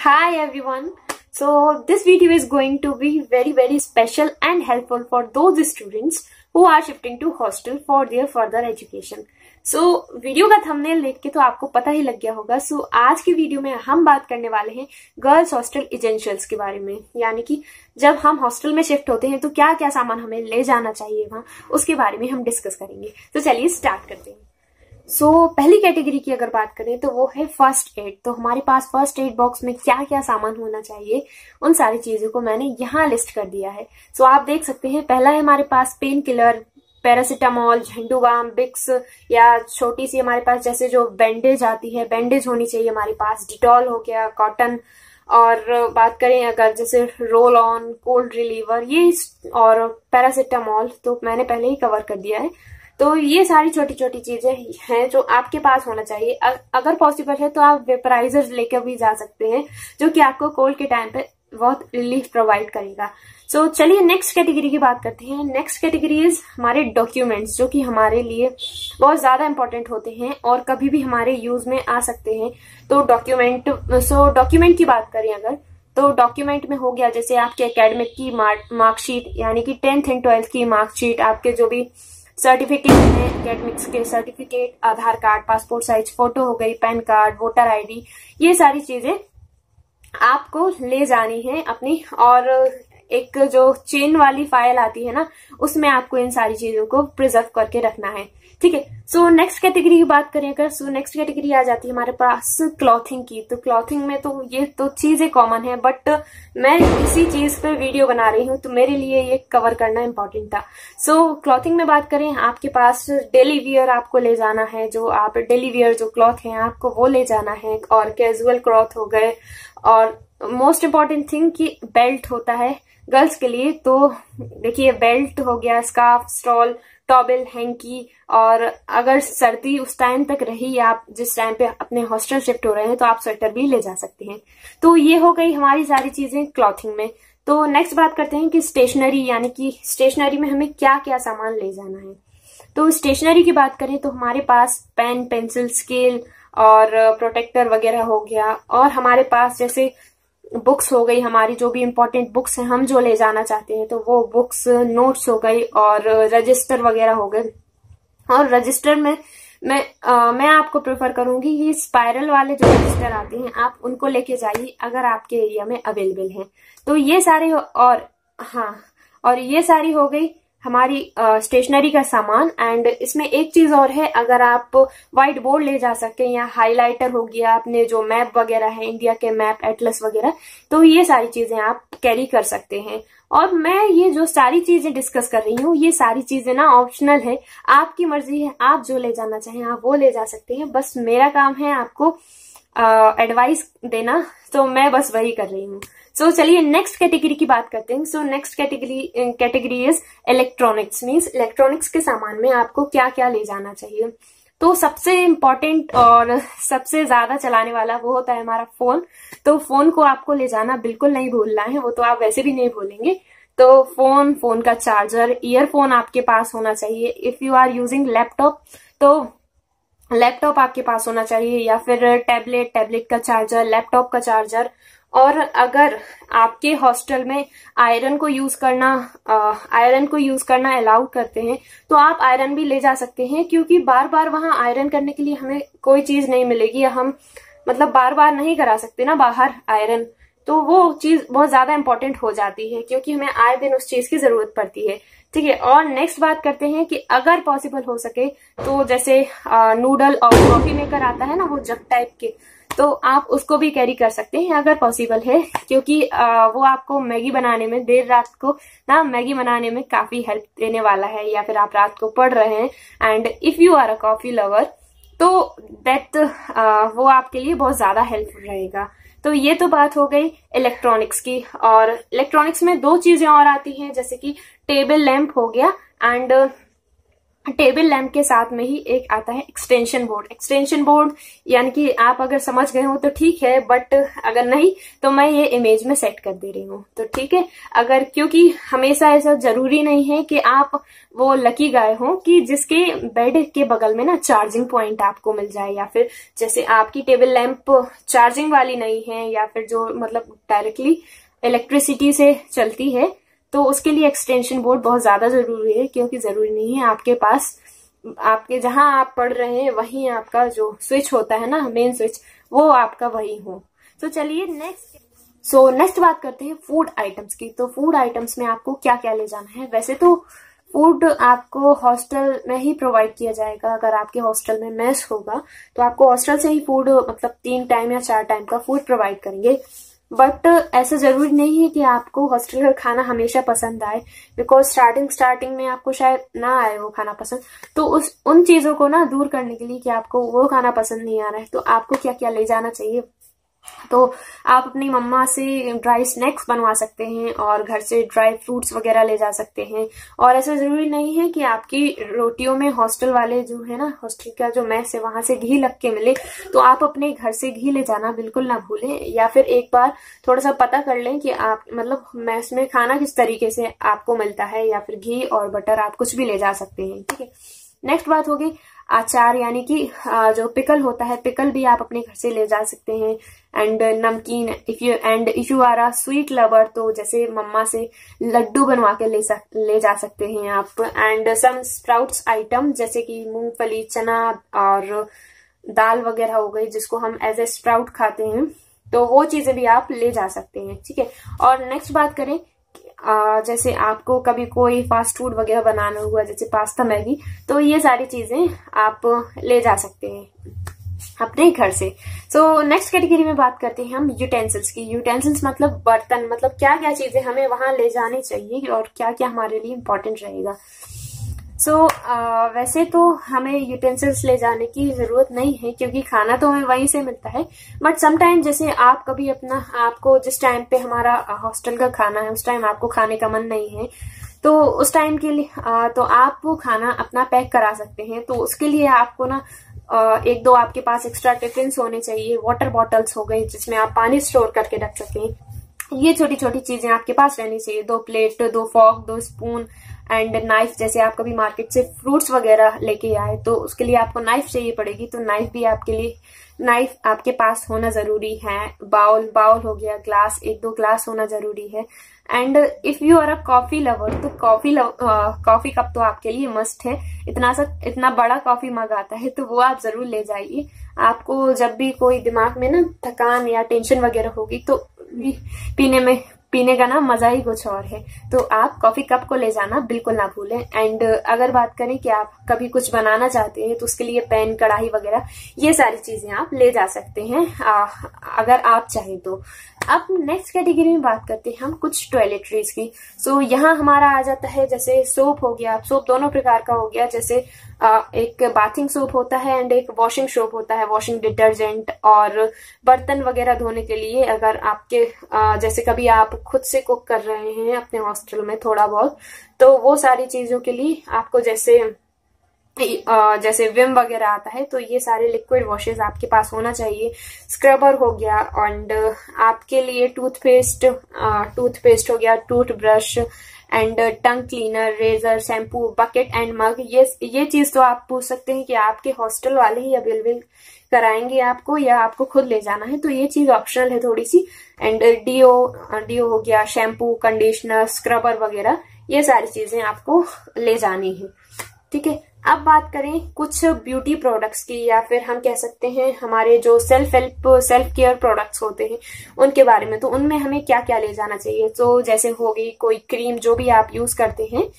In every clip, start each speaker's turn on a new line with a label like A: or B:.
A: Hi everyone. So this video is going to be very special and helpful for those students who are shifting to hostel for their further education. So video का thumbnail देख के तो आपको पता ही लग गया होगा. So आज की वीडियो में हम बात करने वाले हैं गर्ल्स हॉस्टल एसेंशियल्स के बारे में, यानी कि जब हम हॉस्टल में शिफ्ट होते हैं तो क्या क्या सामान हमें ले जाना चाहिए वहां, उसके बारे में हम डिस्कस करेंगे. तो चलिए स्टार्ट करते हैं. पहली कैटेगरी की अगर बात करें तो वो है फर्स्ट एड. तो हमारे पास फर्स्ट एड बॉक्स में क्या क्या सामान होना चाहिए, उन सारी चीजों को मैंने यहाँ लिस्ट कर दिया है. आप देख सकते हैं, पहला है हमारे पास पेन किलर, पैरासिटामोल, झंडूबाम, बिक्स, या छोटी सी हमारे पास जैसे जो बैंडेज आती है, बैंडेज होनी चाहिए हमारे पास. डिटॉल हो गया, कॉटन. और बात करें अगर जैसे रोल ऑन, कोल्ड रिलीवर, ये और पैरासिटामोल तो मैंने पहले ही कवर कर दिया है. तो ये सारी छोटी छोटी चीजें हैं जो आपके पास होना चाहिए. अगर पॉसिबल है तो आप वेपराइजर लेकर भी जा सकते हैं, जो कि आपको कोल्ड के टाइम पे बहुत रिलीफ प्रोवाइड करेगा. चलिए नेक्स्ट कैटेगरी की बात करते हैं. नेक्स्ट कैटेगरी इज हमारे डॉक्यूमेंट्स, जो कि हमारे लिए बहुत ज्यादा इंपॉर्टेंट होते हैं और कभी भी हमारे यूज में आ सकते हैं. तो डॉक्यूमेंट की बात करें अगर, तो डॉक्यूमेंट में हो गया जैसे आपके एकेडमिक की मार्कशीट, यानी कि 10th and 12th की मार्कशीट, आपके जो भी सर्टिफिकेट है, एकेडमिक्स के सर्टिफिकेट, आधार कार्ड, पासपोर्ट साइज फोटो हो गई, पैन कार्ड, वोटर आईडी, ये सारी चीजें आपको ले जानी है अपनी. और एक जो चेन वाली फाइल आती है ना, उसमें आपको इन सारी चीजों को प्रिजर्व करके रखना है. ठीक है. नेक्स्ट कैटेगरी की बात करें अगर, नेक्स्ट कैटेगरी आ जाती है हमारे पास क्लॉथिंग की. तो क्लॉथिंग में तो ये तो चीजें कॉमन है, बट मैं इसी चीज पे वीडियो बना रही हूँ तो मेरे लिए ये कवर करना इम्पोर्टेंट था. क्लॉथिंग में बात करें, आपके पास डेली वियर आपको ले जाना है, जो आप डेली वियर जो क्लॉथ है आपको वो ले जाना है, और कैजुअल क्लॉथ हो गए. और मोस्ट इम्पॉर्टेंट थिंग कि बेल्ट होता है गर्ल्स के लिए. तो देखिए, बेल्ट हो गया, स्कार्फ, स्टॉल, टॉवेल, हैंकी. और अगर सर्दी उस टाइम तक रही, आप जिस टाइम पे अपने हॉस्टल शिफ्ट हो रहे हैं, तो आप स्वेटर भी ले जा सकते हैं. तो ये हो गई हमारी सारी चीजें क्लॉथिंग में. तो नेक्स्ट बात करते हैं कि स्टेशनरी, यानी कि स्टेशनरी में हमें क्या क्या सामान ले जाना है. तो स्टेशनरी की बात करें तो हमारे पास पेन, पेंसिल, स्केल और प्रोटेक्टर वगैरह हो गया. और हमारे पास जैसे बुक्स हो गई, हमारी जो भी इम्पोर्टेंट बुक्स हैं हम जो ले जाना चाहते हैं, तो वो बुक्स, नोट्स हो गई, और रजिस्टर वगैरह हो गए. और रजिस्टर में मैं आपको प्रेफर करूंगी कि स्पाइरल वाले जो रजिस्टर आते हैं आप उनको लेके जाइए अगर आपके एरिया में अवेलेबल हैं. तो ये सारे और ये सारी हो गई हमारी स्टेशनरी का सामान. एंड इसमें एक चीज और है, अगर आप व्हाइट बोर्ड ले जा सकते हैं, या हाइलाइटर हो गया, अपने जो मैप वगैरह है, इंडिया के मैप, एटलस वगैरह, तो ये सारी चीजें आप कैरी कर सकते हैं. और मैं ये जो सारी चीजें डिस्कस कर रही हूँ, ये सारी चीजें ना ऑप्शनल है, आपकी मर्जी है, आप जो ले जाना चाहें आप वो ले जा सकते हैं. बस मेरा काम है आपको एडवाइस देना, तो मैं बस वही कर रही हूँ. चलिए नेक्स्ट कैटेगरी की बात करते हैं. Next category is electronics. Means electronics के सामान में आपको क्या क्या ले जाना चाहिए. तो सबसे इम्पोर्टेंट और सबसे ज्यादा चलाने वाला वो होता है हमारा फोन. तो फोन को आपको ले जाना बिल्कुल नहीं भूलना है, वो तो आप वैसे भी नहीं भूलेंगे. तो फोन का चार्जर, ईयरफोन आपके पास होना चाहिए. If you are using laptop तो लैपटॉप आपके पास होना चाहिए, या फिर टैबलेट का चार्जर, लैपटॉप का चार्जर. और अगर आपके हॉस्टल में आयरन को यूज करना अलाउ करते हैं, तो आप आयरन भी ले जा सकते हैं, क्योंकि बार बार वहां आयरन करने के लिए हमें कोई चीज नहीं मिलेगी, या हम मतलब बार बार नहीं करा सकते ना बाहर आयरन. तो वो चीज बहुत ज्यादा इंपॉर्टेंट हो जाती है, क्योंकि हमें आए दिन उस चीज की जरूरत पड़ती है. ठीक है. और नेक्स्ट बात करते हैं कि अगर पॉसिबल हो सके तो जैसे नूडल और कॉफी मेकर आता है ना, वो जग टाइप के, तो आप उसको भी कैरी कर सकते हैं अगर पॉसिबल है, क्योंकि वो आपको मैगी बनाने में, देर रात को ना मैगी बनाने में काफी हेल्प देने वाला है. या फिर आप रात को पढ़ रहे हैं and if you are a coffee lover, तो वो आपके लिए बहुत ज्यादा हेल्पफुल रहेगा. तो ये तो बात हो गई इलेक्ट्रॉनिक्स की. और इलेक्ट्रॉनिक्स में दो चीजें और आती हैं, जैसे कि टेबल लैंप हो गया, एंड टेबल लैंप के साथ में ही एक आता है एक्सटेंशन बोर्ड। एक्सटेंशन बोर्ड यानी कि आप अगर समझ गए हो तो ठीक है, बट अगर नहीं तो मैं ये इमेज में सेट कर दे रही हूँ, तो ठीक है। अगर क्योंकि हमेशा ऐसा जरूरी नहीं है कि आप वो लकी गाय हो कि जिसके बेड के बगल में ना चार्जिंग पॉइंट आपको मिल जाए, या फिर जैसे आपकी टेबल लैंप चार्जिंग वाली नहीं है या फिर जो मतलब डायरेक्टली इलेक्ट्रिसिटी से चलती है, तो उसके लिए एक्सटेंशन बोर्ड बहुत ज्यादा जरूरी है। क्योंकि जरूरी नहीं है आपके पास, आपके जहां आप पढ़ रहे हैं वहीं आपका जो स्विच होता है ना, मेन स्विच, वो आपका वही हो। तो चलिए नेक्स्ट बात करते हैं फूड आइटम्स की। तो फूड आइटम्स में आपको क्या क्या ले जाना है। वैसे तो फूड आपको हॉस्टल में ही प्रोवाइड किया जाएगा। अगर आपके हॉस्टल में मेस होगा तो आपको हॉस्टल से ही फूड मतलब 3 टाइम या 4 टाइम का फूड प्रोवाइड करेंगे। बट ऐसा जरूरी नहीं है कि आपको हॉस्टल का खाना हमेशा पसंद आए, बिकॉज स्टार्टिंग में आपको शायद ना आए वो खाना पसंद। तो उन चीजों को ना दूर करने के लिए कि आपको वो खाना पसंद नहीं आ रहा है, तो आपको क्या क्या ले जाना चाहिए। तो आप अपनी मम्मा से ड्राई स्नैक्स बनवा सकते हैं और घर से ड्राई फ्रूट्स वगैरह ले जा सकते हैं। और ऐसा जरूरी नहीं है कि आपकी रोटियों में हॉस्टल वाले जो है ना, हॉस्टल का जो मेस है वहां से घी लग के मिले, तो आप अपने घर से घी ले जाना बिल्कुल ना भूलें। या फिर एक बार थोड़ा सा पता कर लें कि आप मतलब मेस में खाना किस तरीके से आपको मिलता है, या फिर घी और बटर आप कुछ भी ले जा सकते हैं, ठीक है। नेक्स्ट बात होगी अचार, यानी कि जो पिकल होता है, पिकल भी आप अपने घर से ले जा सकते हैं। एंड नमकीन, if you are a sweet lover, तो जैसे मम्मा से लड्डू बनवा के ले जा सकते हैं आप। एंड सम स्प्राउट्स आइटम जैसे कि मूंगफली, चना और दाल वगैरह हो गई, जिसको हम एज ए स्प्राउट खाते हैं, तो वो चीजें भी आप ले जा सकते हैं, ठीक है। और नेक्स्ट बात करें, जैसे आपको कभी कोई फास्ट फूड वगैरह बनाना हुआ, जैसे पास्ता, मैगी, तो ये सारी चीजें आप ले जा सकते हैं अपने घर से। सो नेक्स्ट कैटेगरी में बात करते हैं हम यूटेंसिल्स की। यूटेंसिल्स मतलब बर्तन, मतलब क्या क्या चीजें हमें वहां ले जानी चाहिए और क्या क्या हमारे लिए इम्पोर्टेंट रहेगा। वैसे तो हमें यूटेंसिल्स ले जाने की जरूरत नहीं है, क्योंकि खाना तो हमें वहीं से मिलता है। बट समटाइम जैसे आप कभी आपको जिस टाइम पे हमारा हॉस्टल का खाना है, उस टाइम आपको खाने का मन नहीं है, तो उस टाइम के लिए तो आप वो खाना अपना पैक करा सकते हैं। तो उसके लिए आपको ना 1-2 आपके पास एक्स्ट्रा टिफिन्स होने चाहिए, वाटर बॉटल्स हो गई जिसमें आप पानी स्टोर करके रख सकें। ये छोटी छोटी चीजें आपके पास रहनी चाहिए। 2 plate, 2 fork, 2 spoon and knife. जैसे आप कभी मार्केट से फ्रूट्स वगैरह लेके आए तो उसके लिए आपको नाइफ चाहिए पड़ेगी, तो नाइफ आपके पास होना जरूरी है। बाउल हो गया, ग्लास, 1-2 ग्लास होना जरूरी है। And if you are a coffee lover, तो कॉफी कप तो आपके लिए मस्ट है। इतना बड़ा कॉफी मग आता है, तो वो आप जरूर ले जाइए। आपको जब भी कोई दिमाग में ना थकान या टेंशन वगैरह होगी, तो पीने का ना मजा ही कुछ और है। तो आप कॉफी कप को ले जाना बिल्कुल ना भूलें। एंड अगर बात करें कि आप कभी कुछ बनाना चाहते हैं, तो उसके लिए पैन, कढ़ाई वगैरह, ये सारी चीजें आप ले जा सकते हैं अगर आप चाहें तो। अब नेक्स्ट कैटेगरी में बात करते हैं हम कुछ टॉयलेटरीज की। सो यहाँ हमारा आ जाता है, जैसे सोप हो गया। सोप दोनों प्रकार का हो गया, जैसे एक बाथिंग सोप होता है एंड एक वॉशिंग सोप होता है, वॉशिंग डिटर्जेंट। और बर्तन वगैरह धोने के लिए, अगर आपके जैसे कभी आप खुद से कुक कर रहे हैं अपने हॉस्टल में थोड़ा बहुत, तो वो सारी चीजों के लिए आपको जैसे विम वगैरह आता है, तो ये सारे लिक्विड वॉशेस आपके पास होना चाहिए। स्क्रबर हो गया, एंड आपके लिए टूथपेस्ट हो गया, toothbrush and tongue cleaner, razor, shampoo, bucket and mug. ये चीज तो आप पूछ सकते हैं कि आपके हॉस्टल वाले ही अवेलेबल कराएंगे आपको, या आपको खुद ले जाना है, तो ये चीज ऑप्शनल है थोड़ी सी। एंड डीओ हो गया, शैम्पू, कंडीशनर, स्क्रबर वगैरह, ये सारी चीजें आपको ले जानी है, ठीक है। अब बात करें कुछ ब्यूटी प्रोडक्ट्स की, या फिर हम कह सकते हैं हमारे जो सेल्फ केयर प्रोडक्ट्स होते हैं उनके बारे में। तो उनमें हमें क्या क्या ले जाना चाहिए। तो जैसे हो गई कोई क्रीम जो भी आप यूज करते हैं,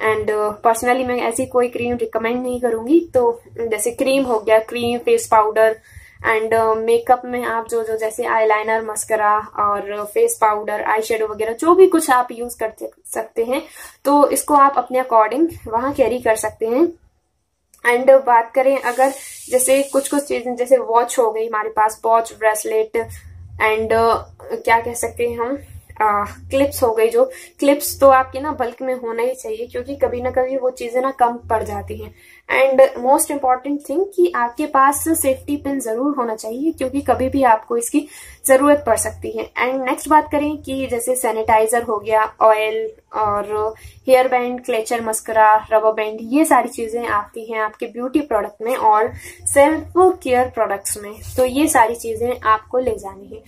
A: एंड पर्सनली मैं ऐसी कोई क्रीम रिकमेंड नहीं करूंगी। तो जैसे क्रीम हो गया, cream, face powder, and makeup में आप जो जैसे आईलाइनर, मस्करा और फेस पाउडर, आई शेडो वगैरह, जो भी कुछ आप यूज कर सकते हैं, तो इसको आप अपने अकॉर्डिंग वहां कैरी कर सकते हैं। एंड बात करें अगर जैसे कुछ चीजें, जैसे वॉच हो गई हमारे पास, वॉच, ब्रेसलेट, एंड क्या कह सकते हैं हम, क्लिप्स हो गई, जो क्लिप्स तो आपके ना बल्क में होना ही चाहिए, क्योंकि कभी ना कभी वो चीजें ना कम पड़ जाती हैं। एंड मोस्ट इम्पॉर्टेंट थिंग कि आपके पास सेफ्टी पिन जरूर होना चाहिए, क्योंकि कभी भी आपको इसकी जरूरत पड़ सकती है। एंड नेक्स्ट बात करें कि जैसे सैनिटाइजर हो गया, ऑयल और hair band, clutcher mascara, rubber band, ये सारी चीजें आती हैं आपके ब्यूटी प्रोडक्ट में और सेल्फ केयर प्रोडक्ट्स में, तो ये सारी चीजें आपको ले जानी है।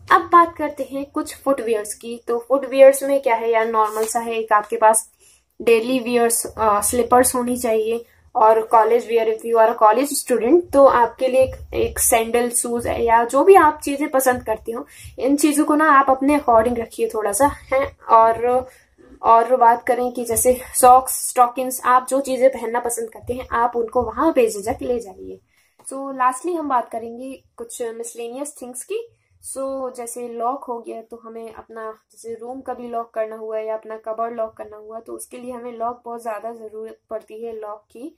A: अब बात करते हैं कुछ फुटवियर्स की। तो फुटवियर्स में क्या है यार, नॉर्मल सा है, एक आपके पास डेली वियर्स स्लीपर्स होनी चाहिए, और college wear, if you are a college student तो आपके लिए एक सैंडल, शूज या जो भी आप चीजें पसंद करते हो, इन चीजों को ना आप अपने अकॉर्डिंग रखिए थोड़ा सा है। और बात करें कि जैसे सॉक्स, स्टॉकिंग्स, आप जो चीजें पहनना पसंद करते हैं आप उनको वहां बेझिझक ले जाइए। सो लास्टली हम बात करेंगे कुछ मिसलेनियस थिंग्स की। जैसे लॉक हो गया, तो हमें अपना जैसे रूम का भी लॉक करना हुआ है या अपना कबर्ड लॉक करना हुआ, तो उसके लिए हमें लॉक बहुत ज्यादा जरूरत पड़ती है लॉक की।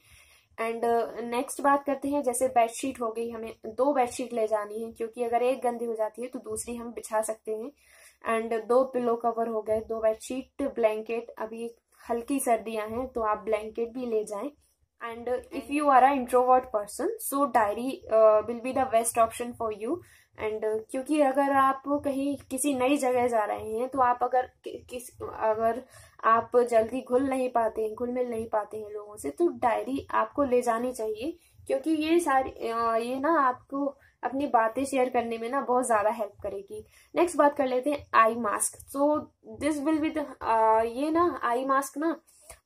A: एंड नेक्स्ट बात करते हैं, जैसे बेडशीट हो गई, हमें 2 बेडशीट ले जानी है, क्योंकि अगर एक गंदी हो जाती है तो दूसरी हम बिछा सकते हैं। एंड 2 पिलो कवर हो गए, 2 बेडशीट, ब्लैंकेट, अभी हल्की सर्दियां हैं तो आप ब्लैंकेट भी ले जाएं। And if you are a introvert person, so diary will be the best option for you. And क्योंकि अगर आप कहीं किसी नई जगह जा रहे हैं, तो आप अगर आप जल्दी घुल मिल नहीं पाते हैं लोगों से, तो डायरी आपको ले जानी चाहिए, क्योंकि ये ना आपको अपनी बातें शेयर करने में ना बहुत ज्यादा हेल्प करेगी। नेक्स्ट बात कर लेते हैं eye mask. So this will be ये ना आई मास्क ना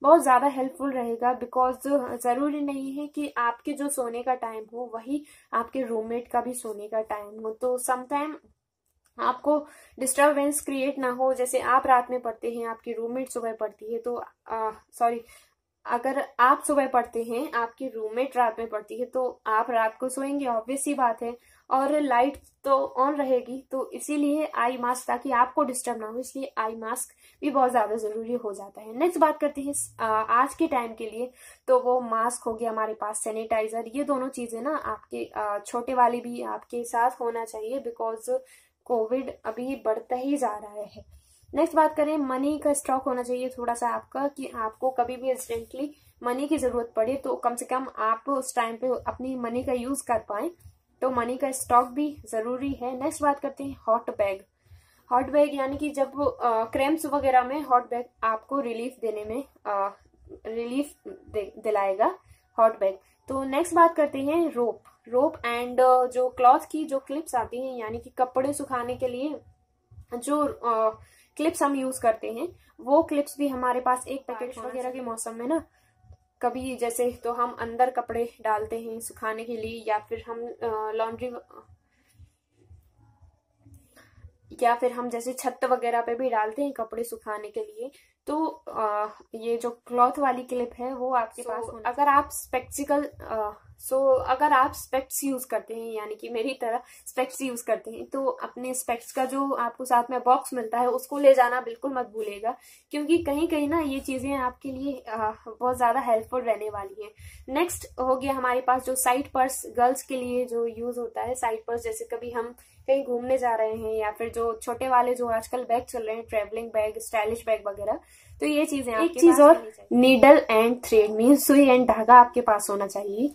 A: बहुत ज्यादा हेल्पफुल रहेगा, बिकॉज जरूरी नहीं है कि आपके जो सोने का टाइम हो वही आपके रूममेट का भी सोने का टाइम हो। तो समटाइम आपको डिस्टरबेंस क्रिएट ना हो, जैसे आप रात में पढ़ते हैं, आपकी रूममेट सुबह पढ़ती है, तो अगर आप सुबह पढ़ते हैं, आपकी रूममेट रात में पढ़ती है, तो आप रात को सोएंगे, ऑब्वियस सी बात है, और लाइट तो ऑन रहेगी, तो इसीलिए आई मास्क, ताकि आपको डिस्टर्ब ना हो, इसलिए आई मास्क भी बहुत ज्यादा जरूरी हो जाता है। नेक्स्ट बात करते हैं आज के टाइम के लिए, तो वो मास्क हो गया हमारे पास, सैनिटाइजर, ये दोनों चीजें ना आपके छोटे वाले भी आपके साथ होना चाहिए, बिकॉज कोविड अभी बढ़ता ही जा रहा है। नेक्स्ट बात करें, मनी का स्टॉक होना चाहिए थोड़ा सा आपका, कि आपको कभी भी इंस्टेंटली मनी की जरूरत पड़े तो कम से कम आप उस टाइम पे अपनी मनी का यूज कर पाए, तो मनी का स्टॉक भी जरूरी है। नेक्स्ट बात करते हैं हॉट बैग। हॉट बैग यानी कि जब क्रैम्प्स वगैरह में हॉट बैग आपको रिलीफ देने में दिलाएगा हॉट बैग। तो नेक्स्ट बात करते हैं रोप एंड जो क्लॉथ की जो क्लिप्स आती हैं, यानी कि कपड़े सुखाने के लिए जो क्लिप्स हम यूज करते हैं, वो क्लिप्स भी हमारे पास एक पैकेट वगैरह के मौसम में ना कभी जैसे तो हम अंदर कपड़े डालते हैं सुखाने के लिए, या फिर हम जैसे छत वगैरह पे भी डालते हैं कपड़े सुखाने के लिए। तो ये जो क्लॉथ वाली क्लिप है वो आपके पास अगर आप स्पेक्ट्स यूज करते हैं, यानी कि मेरी तरह स्पेक्ट्स यूज करते हैं, तो अपने स्पेक्ट्स का जो आपको साथ में बॉक्स मिलता है उसको ले जाना बिल्कुल मत भूलिएगा, क्योंकि कहीं कहीं ना ये चीजें आपके लिए बहुत ज्यादा हेल्पफुल रहने वाली है। नेक्स्ट हो गया हमारे पास जो साइड पर्स, गर्ल्स के लिए जो यूज होता है साइड पर्स, जैसे कभी हम कहीं घूमने जा रहे हैं, या फिर जो छोटे वाले जो आजकल बैग चल रहे हैं, ट्रेवलिंग बैग, स्टाइलिश बैग वगैरह, तो ये चीजें एक चीज और नीडल एंड थ्रेड मीन्स सुई एंड धागा आपके पास होना चाहिए।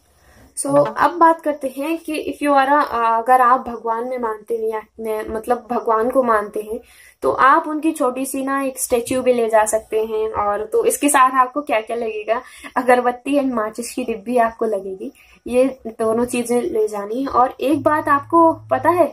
A: अब बात करते हैं कि इफ यू आर अगर आप भगवान में मानते हैं, या मतलब भगवान को मानते हैं, तो आप उनकी छोटी सी ना एक स्टेच्यू भी ले जा सकते हैं। और तो इसके साथ आपको क्या क्या लगेगा, अगरबत्ती एंड माचिस की डिब्बी आपको लगेगी, ये दोनों चीजें ले जानी है। और एक बात आपको पता है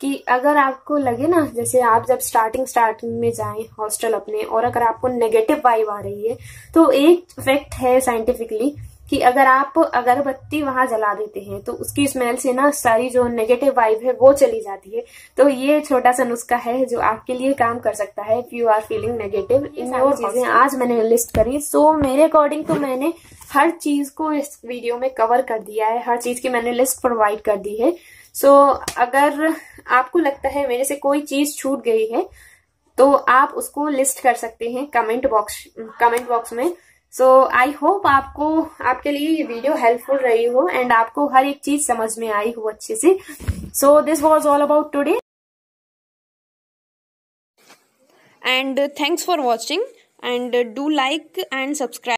A: कि अगर आपको लगे ना, जैसे आप जब स्टार्टिंग में जाएं हॉस्टल अपने, और अगर आपको नेगेटिव वाइब आ रही है, तो एक फैक्ट है साइंटिफिकली कि अगर आप अगरबत्ती वहां जला देते हैं तो उसकी स्मेल से ना सारी जो नेगेटिव वाइब है वो चली जाती है। तो ये छोटा सा नुस्खा है जो आपके लिए काम कर सकता है if you are feeling negative. इन वो चीजें आज मैंने लिस्ट करी। मेरे अकॉर्डिंग तो मैंने हर चीज को इस वीडियो में कवर कर दिया है, हर चीज की मैंने लिस्ट प्रोवाइड कर दी है। अगर आपको लगता है मेरे से कोई चीज छूट गई है तो आप उसको लिस्ट कर सकते हैं कमेंट बॉक्स में। आई होप आपके लिए ये वीडियो हेल्पफुल रही हो एंड आपको हर एक चीज समझ में आई हो अच्छे से। This was all about today. and thanks for watching, and do like and subscribe.